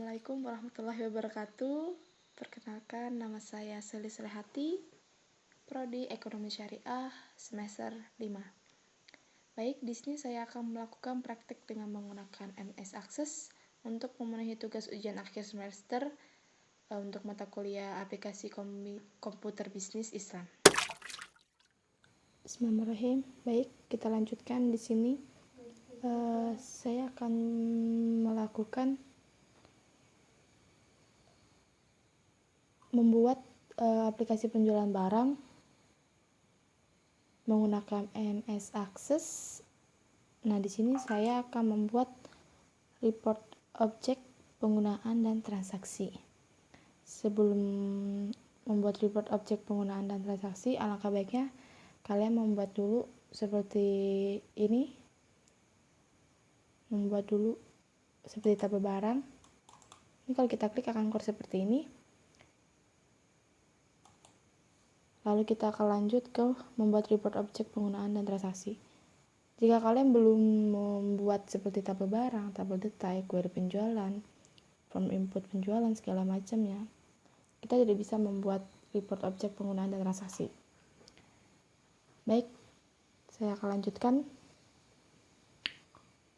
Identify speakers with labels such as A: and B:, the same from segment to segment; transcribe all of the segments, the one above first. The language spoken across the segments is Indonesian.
A: Assalamualaikum warahmatullahi wabarakatuh. Perkenalkan, nama saya Seli Selehati, Prodi Ekonomi Syariah semester 5. Baik, di sini saya akan melakukan praktik dengan menggunakan MS Access untuk memenuhi tugas ujian akhir semester untuk mata kuliah aplikasi komputer bisnis Islam. Bismillahirrahmanirrahim. Baik, kita lanjutkan di sini. Saya akan melakukan membuat aplikasi penjualan barang menggunakan MS Access. Nah, di sini saya akan membuat report objek penggunaan dan transaksi. Sebelum membuat report objek penggunaan dan transaksi, alangkah baiknya kalian membuat dulu seperti ini. Membuat dulu seperti tabel barang. Ini kalau kita klik akan keluar seperti ini. Lalu kita akan lanjut ke membuat report objek penggunaan dan transaksi. Jika kalian belum membuat seperti tabel barang, tabel detail, query penjualan, form input penjualan, segala macamnya, kita tidak bisa membuat report objek penggunaan dan transaksi. Baik, saya akan lanjutkan.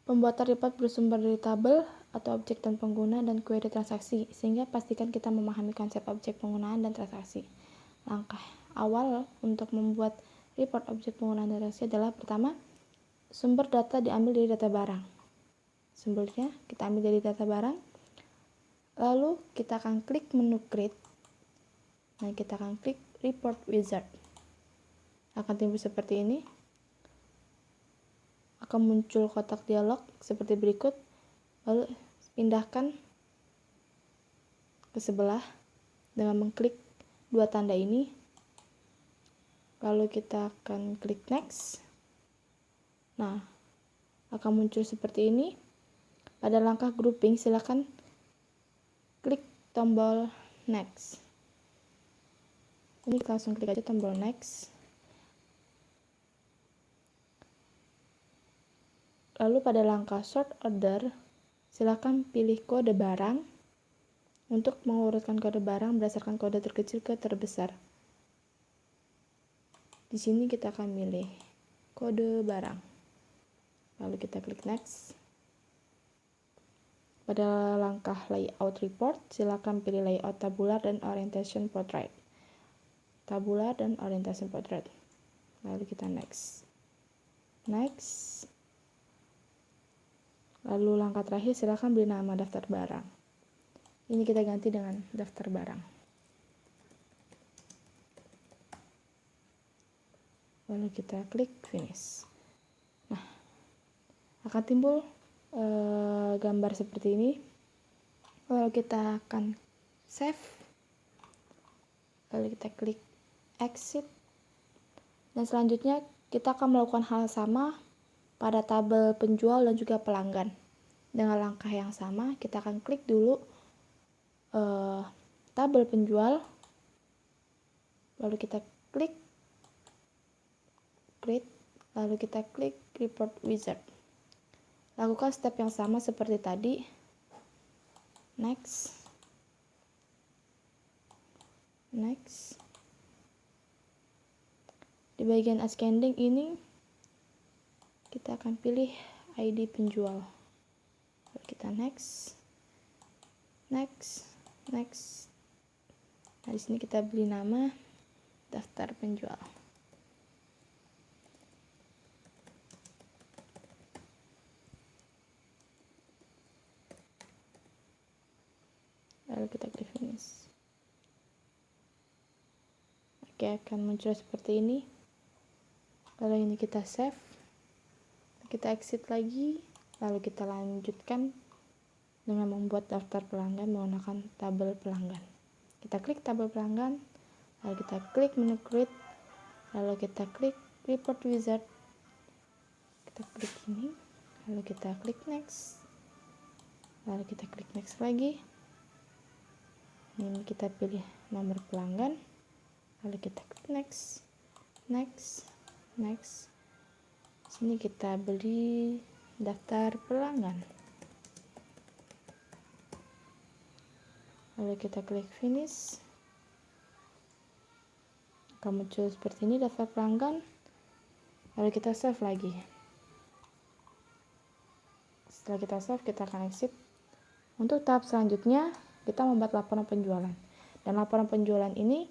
A: Pembuatan report bersumber dari tabel atau objek dan pengguna dan query transaksi, sehingga pastikan kita memahami konsep objek penggunaan dan transaksi. Langkah awal untuk membuat report objek penggunaan dan transaksi adalah pertama, sumber data diambil dari data barang. Sumbernya kita ambil dari data barang. Lalu kita akan klik menu create. Nah, kita akan klik report wizard. Akan timbul seperti ini. Akan muncul kotak dialog seperti berikut. Lalu pindahkan ke sebelah dengan mengklik dua tanda ini. Lalu kita akan klik next. Nah, akan muncul seperti ini. Pada langkah grouping, silakan klik tombol next. Ini langsung klik aja tombol next. Lalu pada langkah sort order, silakan pilih kode barang untuk mengurutkan kode barang berdasarkan kode terkecil ke terbesar. Di sini kita akan milih kode barang. Lalu kita klik next. Pada langkah layout report, silakan pilih layout tabular dan orientation portrait. Tabular dan orientation portrait. Lalu kita next. Next. Lalu langkah terakhir, silakan beri nama daftar barang. Ini kita ganti dengan daftar barang. Lalu kita klik finish. Nah, akan timbul gambar seperti ini. Lalu kita akan save. Lalu kita klik exit. Dan selanjutnya kita akan melakukan hal sama pada tabel penjual dan juga pelanggan. Dengan langkah yang sama, kita akan klik dulu tabel penjual. Lalu kita klik create, lalu kita klik report wizard. Lakukan step yang sama seperti tadi. Next. Next. Di bagian ascending ini kita akan pilih ID penjual. Lalu kita next. Next. Next. Nah, di sini kita beri nama daftar penjual. Lalu kita klik finish. Oke, akan muncul seperti ini. Lalu ini kita save. Kita exit lagi. Lalu kita lanjutkan dengan membuat daftar pelanggan menggunakan tabel pelanggan. Kita klik tabel pelanggan. Lalu kita klik menu create. Lalu kita klik report wizard. Kita klik ini. Lalu kita klik next. Lalu kita klik next lagi. Ini kita pilih nomor pelanggan. Lalu kita klik next. Next. Next. Sini kita beli daftar pelanggan. lalu kita klik finish. Akan muncul seperti ini daftar pelanggan, lalu kita save lagi. Setelah kita save, kita akan exit. Untuk tahap selanjutnya, kita membuat laporan penjualan. Dan laporan penjualan ini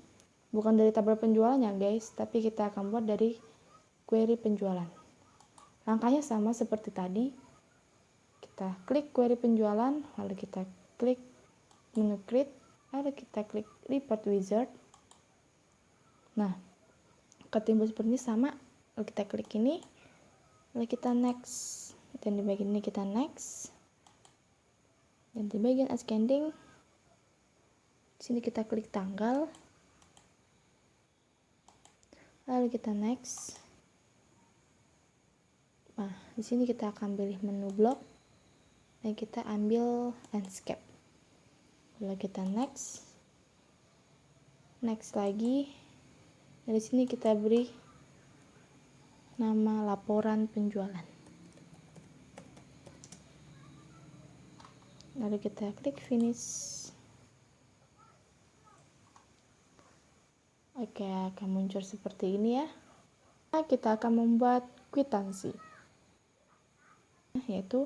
A: bukan dari tabel penjualannya guys, tapi kita akan buat dari query penjualan. Langkahnya sama seperti tadi. Kita klik query penjualan, lalu kita klik menu create, lalu kita klik report wizard. Nah, ketimbul seperti ini sama, lalu kita klik ini, lalu kita next, dan di bagian ini kita next, dan di bagian ascending sini kita klik tanggal, lalu kita next. Nah, di sini kita akan pilih menu block dan kita ambil landscape, lalu kita next lagi. Dari sini kita beri nama laporan penjualan. Lalu kita klik finish. Oke, akan muncul seperti ini ya. Nah, kita akan membuat kwitansi. Yaitu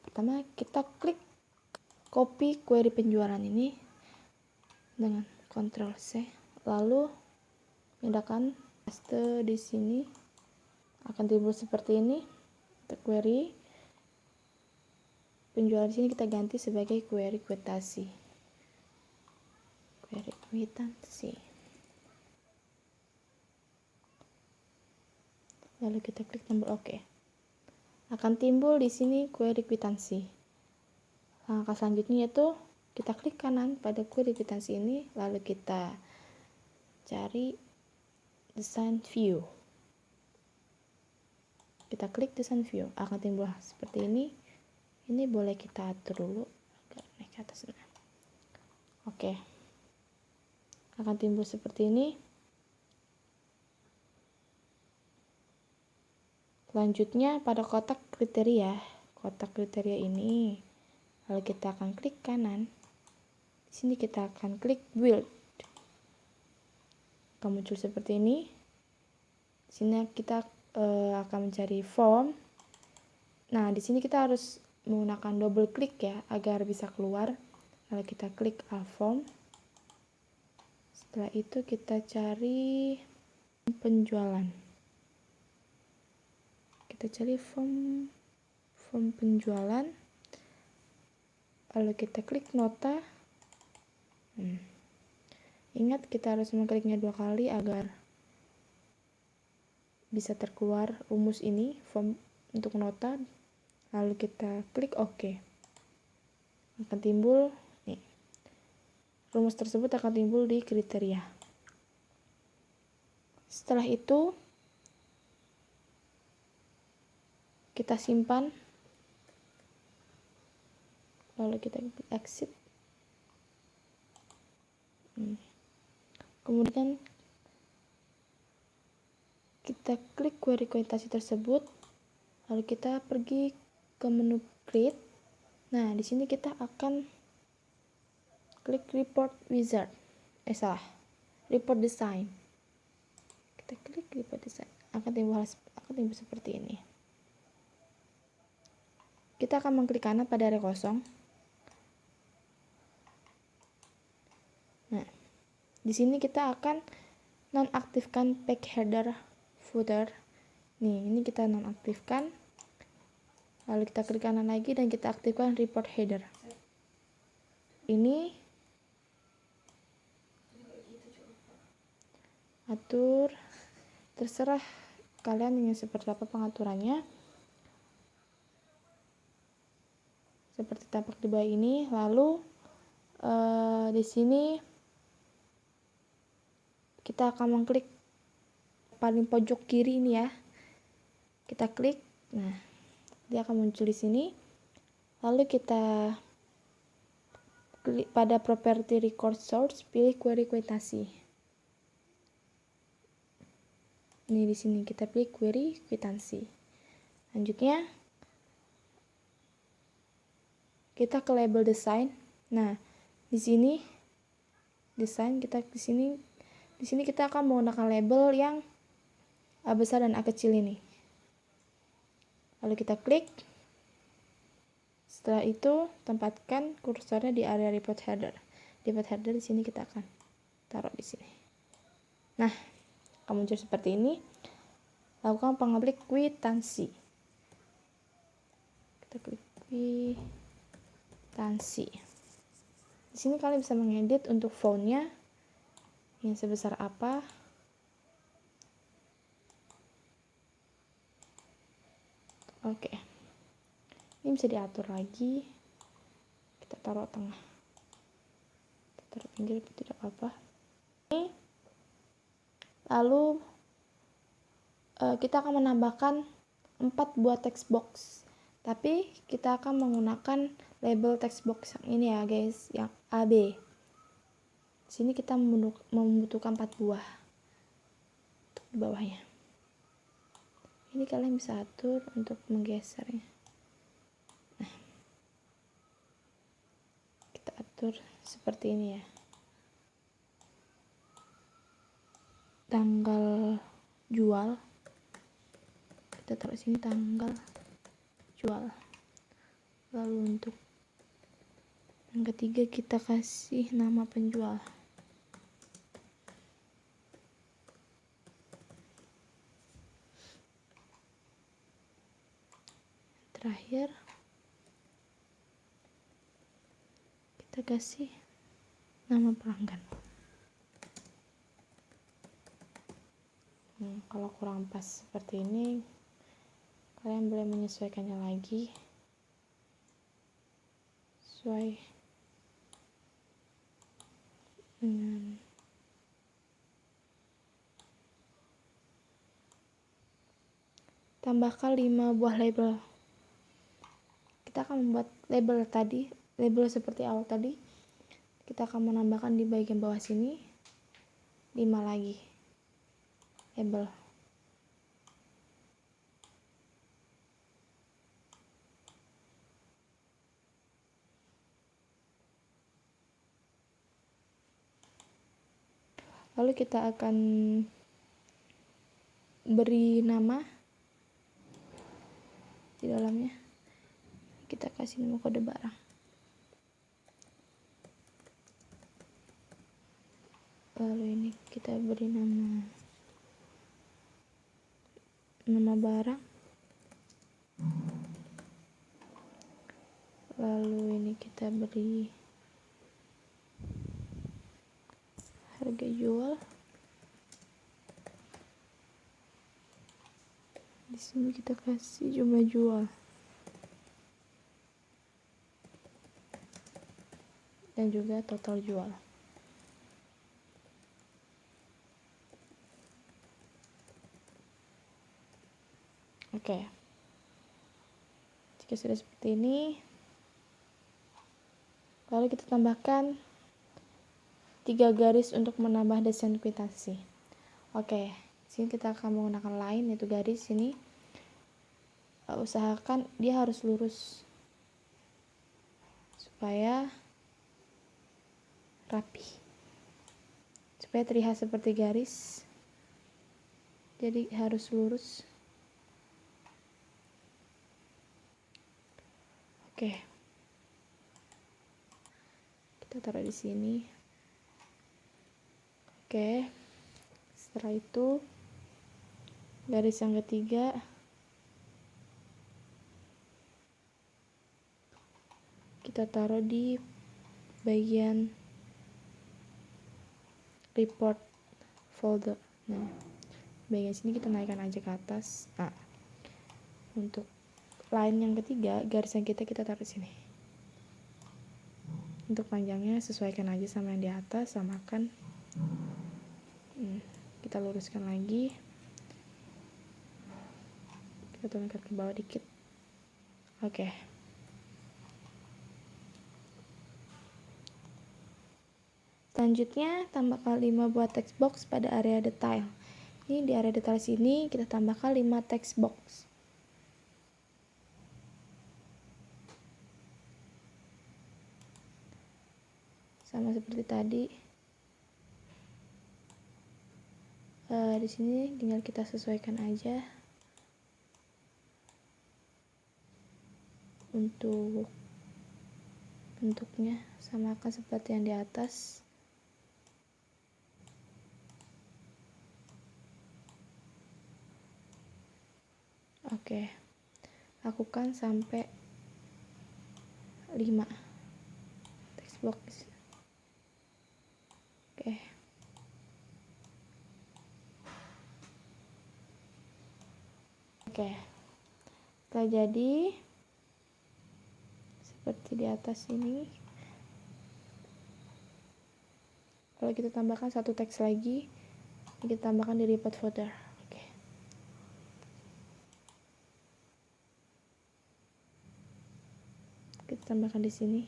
A: pertama kita klik copy query penjualan ini dengan Ctrl C, lalu pindahkan paste di sini, akan timbul seperti ini. Untuk query penjualan di sini kita ganti sebagai query kwitansi. Query kwitansi. Lalu kita klik tombol OK. Akan timbul di sini query kwitansi. Langkah selanjutnya yaitu kita klik kanan pada query kwitansi ini, lalu kita cari design view. Kita klik design view, akan timbul seperti ini. Ini boleh kita atur dulu agar naik ke atas. Oke, akan timbul seperti ini. Selanjutnya pada kotak kriteria ini, lalu kita akan klik kanan. Di sini kita akan klik build. Akan muncul seperti ini. Di sini kita akan mencari form. Nah, di sini kita harus menggunakan double klik ya agar bisa keluar. Lalu kita klik all form. Setelah itu kita cari penjualan. Kita cari form penjualan. Lalu kita klik nota. Ingat kita harus mengkliknya 2 kali agar bisa terkeluar rumus ini, form untuk nota. Lalu kita klik OK. Akan timbul nih. Rumus tersebut akan timbul di kriteria. Setelah itu kita simpan. Lalu kita exit. Kemudian kita klik query kwitansi tersebut, lalu kita pergi ke menu create. Nah, di sini kita akan klik report wizard. Report design. Kita klik report design, akan timbul seperti ini. Kita akan mengklik kanan pada area kosong. Nah, di sini kita akan nonaktifkan page header footer. Nih, ini kita nonaktifkan. Lalu kita klik kanan lagi dan kita aktifkan report header. Ini atur, terserah kalian ingin seperti apa pengaturannya. Seperti tampak di bawah ini. Lalu di sini kita akan mengklik paling pojok kiri ini ya. Kita klik. Nah, dia akan muncul di sini. Lalu kita klik pada property record source, pilih query kwitansi. Ini di sini kita pilih query kwitansi. Selanjutnya kita ke label design. Nah, Di sini desain kita di sini kita akan menggunakan label yang A besar dan A kecil ini. Lalu kita klik. Setelah itu tempatkan kursornya di area report header. Report header di sini kita akan taruh di sini. Nah, akan muncul seperti ini. Lakukan pengaplik kwitansi. Kita klik kwitansi. Di sini kalian bisa mengedit untuk fontnya yang sebesar apa. Oke. Ini bisa diatur lagi. Kita taruh tengah. Kita taruh pinggir tidak apa-apa. Lalu kita akan menambahkan 4 buah text box. Tapi kita akan menggunakan label text box yang ini ya guys, yang AB. Di sini kita membutuhkan 4 buah untuk di bawahnya. Ini kalian bisa atur untuk menggesernya. Nah, kita atur seperti ini ya. Tanggal jual, kita taruh sini tanggal jual. Lalu untuk yang ketiga kita kasih nama penjual. Terakhir kita kasih nama pelanggan. Kalau kurang pas seperti ini, kalian boleh menyesuaikannya lagi sesuai dengan tambahkan 5 buah label. Kita akan membuat label tadi, label seperti awal tadi. Kita akan menambahkan di bagian bawah sini 5 lagi label. Lalu kita akan beri nama di dalamnya. Kita kasih nama kode barang. Lalu ini kita beri nama barang. Lalu ini kita beri harga jual. Di sini kita kasih jumlah jual. Dan juga total jual. Oke. Jika sudah seperti ini, lalu kita tambahkan 3 garis untuk menambah desain kwitansi. Oke, sini kita akan menggunakan line, yaitu garis sini. Usahakan dia harus lurus supaya rapi, supaya terlihat seperti garis. Jadi harus lurus. Oke, kita taruh di sini. Oke, setelah itu garis yang ketiga kita taruh di bagian report folder. Nah, bagian sini kita naikkan aja ke atas. Nah, untuk line yang ketiga, garis yang kita taruh sini. Untuk panjangnya sesuaikan aja sama yang di atas, samakan. Kita luruskan lagi. Kita turunkan ke bawah dikit. Oke. Selanjutnya, tambahkan 5 buah text box pada area detail. Ini di area detail sini kita tambahkan 5 text box. sama seperti tadi. Di sini tinggal kita sesuaikan aja untuk bentuknya, samakan seperti yang di atas. Oke, lakukan sampai 5 text box. Oke, setelah jadi seperti di atas ini, kalau kita tambahkan satu teks lagi, kita tambahkan di report folder. Oke. Kita tambahkan di sini.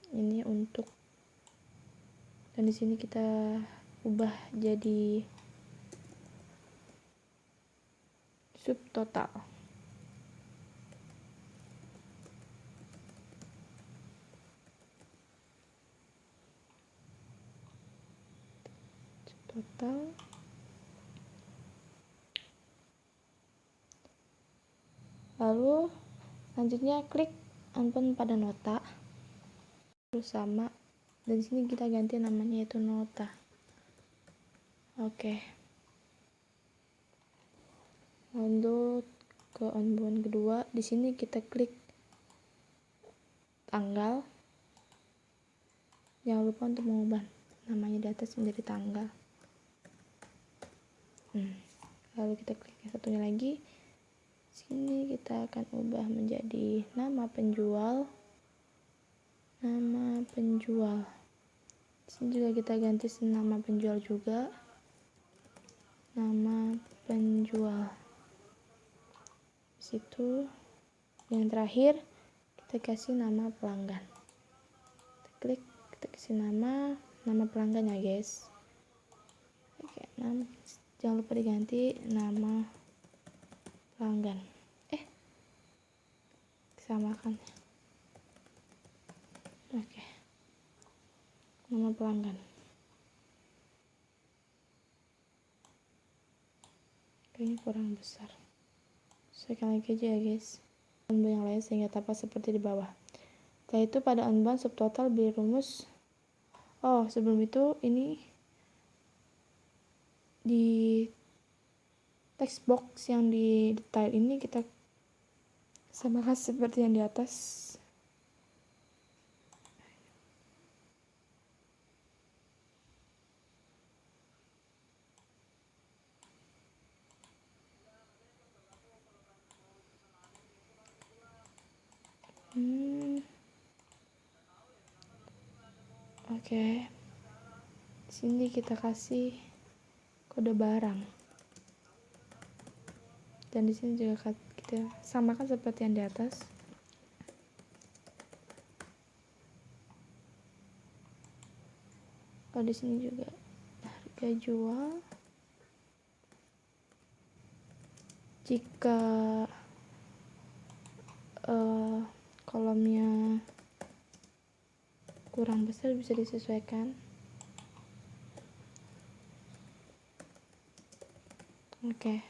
A: Ini untuk, dan di sini kita ubah jadi subtotal. Subtotal. Lalu selanjutnya klik unbound pada nota, terus sama, dan di sini kita ganti namanya yaitu nota. Oke. Lanjut ke unbound kedua, di sini kita klik tanggal. Jangan lupa untuk mengubah namanya di atas menjadi tanggal. Lalu kita klik yang satunya lagi. Sini kita akan ubah menjadi nama penjual. Nama penjual. Sini juga kita ganti nama penjual juga. Nama penjual. Situ yang terakhir kita kasih nama pelanggan. Kita klik, kita kasih nama pelanggan ya guys. Oke, jangan lupa diganti nama pelanggan. Samakan. Oke, nama pelanggan. Kayaknya kurang besar. Sesuaikan lagi aja ya guys. Unbound yang lain sehingga tampak seperti di bawah. Setelah itu pada unbound subtotal beri rumus. Sebelum itu ini di text box yang di detail ini kita samakan seperti yang di atas. Oke. Sini kita kasih kode barang. Dan di sini juga kita samakan seperti yang di atas. Di sini juga harga jual. Jika kolomnya kurang besar bisa disesuaikan. Oke.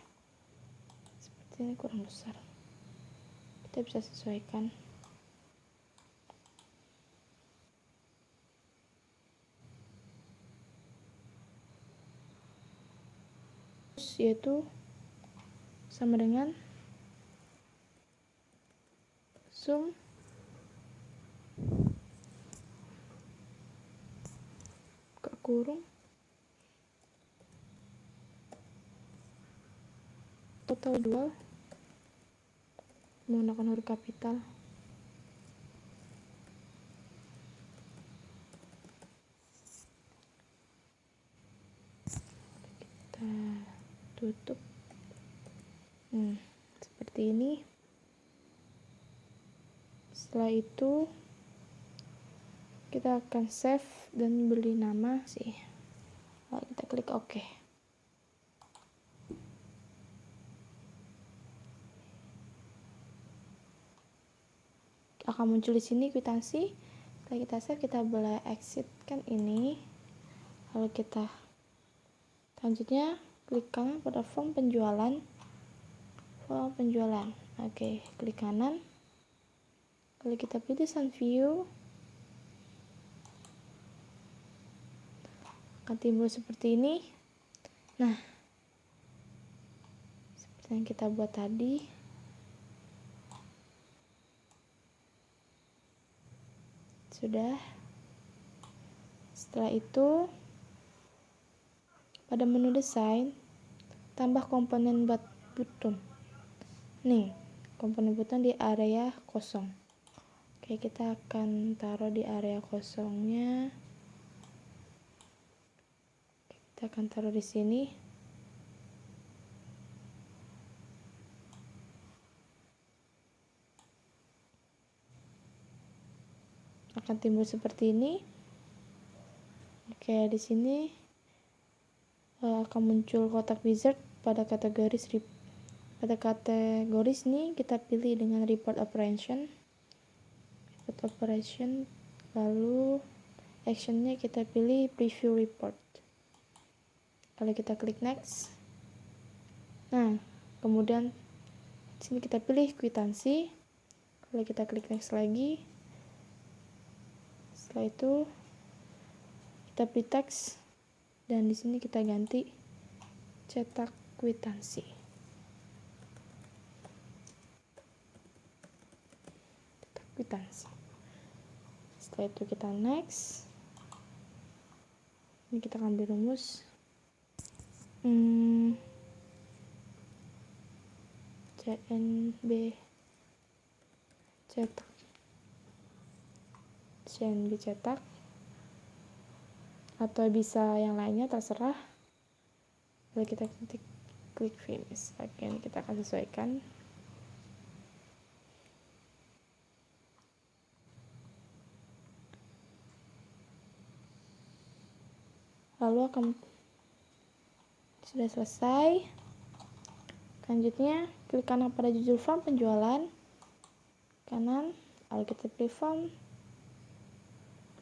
A: Seperti ini kurang besar. Kita bisa sesuaikan. Yaitu sama dengan sum buka kurung total jual menggunakan huruf kapital. Kita tutup. Seperti ini. Setelah itu kita akan save dan beri nama sih. Lalu kita klik OK. Akan muncul di sini kwitansi Setelah kita save, kita boleh exit kan ini. Lalu kita selanjutnya klik kanan pada form penjualan. Oke, klik kanan. Lalu kita pilih Sun View. Akan timbul seperti ini. Nah, seperti yang kita buat tadi. Sudah. Setelah itu, pada menu desain, tambah komponen button. Nih, komponen button di area kosong. Oke, kita akan taruh di area kosongnya. Kita akan taruh di sini. Akan timbul seperti ini. Oke, di sini akan muncul kotak wizard pada kategoris ini kita pilih dengan report operation. Lalu actionnya kita pilih preview report. Lalu kita klik next. Nah, kemudian sini kita pilih kwitansi. Lalu kita klik next lagi. Setelah itu kita pilih teks dan di sini kita ganti cetak kwitansi. Setelah itu kita next. Ini kita ambil rumus. CNB cetak atau bisa yang lainnya, terserah. Lalu kita klik finish. Oke, kita akan sesuaikan. Lalu sudah selesai. Selanjutnya klik kanan pada judul form penjualan kanan, lalu kita pilih form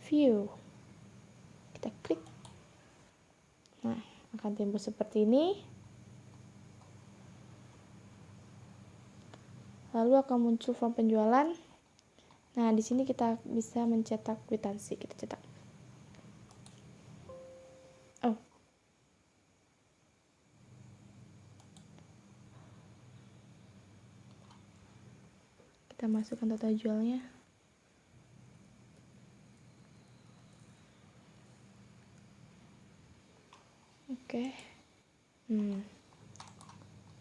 A: view, kita klik. Nah, akan timbul seperti ini. Lalu akan muncul form penjualan. Nah, di sini kita bisa mencetak kwitansi. Kita cetak. Kita masukkan total jualnya. Oke.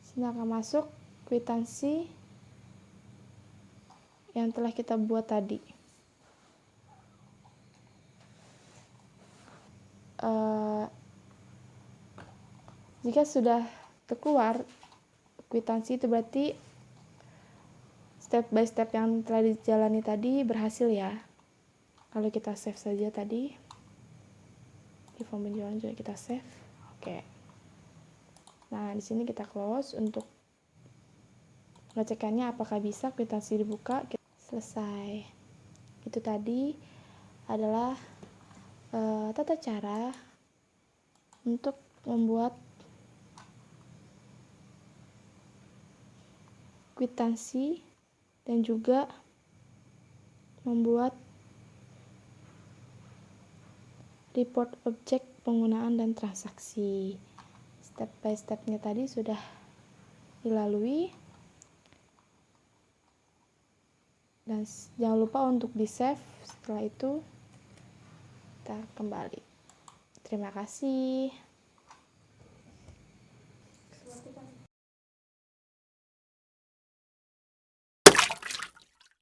A: Sini akan masuk kwitansi yang telah kita buat tadi. Jika sudah terkeluar kwitansi, itu berarti step by step yang telah dijalani tadi berhasil ya. Lalu kita save saja tadi. Di form penjualan juga kita save. Oke. Nah, di sini kita close untuk pengecekannya apakah bisa kwitansi dibuka. Selesai. Itu tadi adalah tata cara untuk membuat kwitansi dan juga membuat report objek penggunaan dan transaksi. Step by stepnya tadi sudah dilalui. Dan jangan lupa untuk di save. Setelah itu kita kembali. Terima kasih.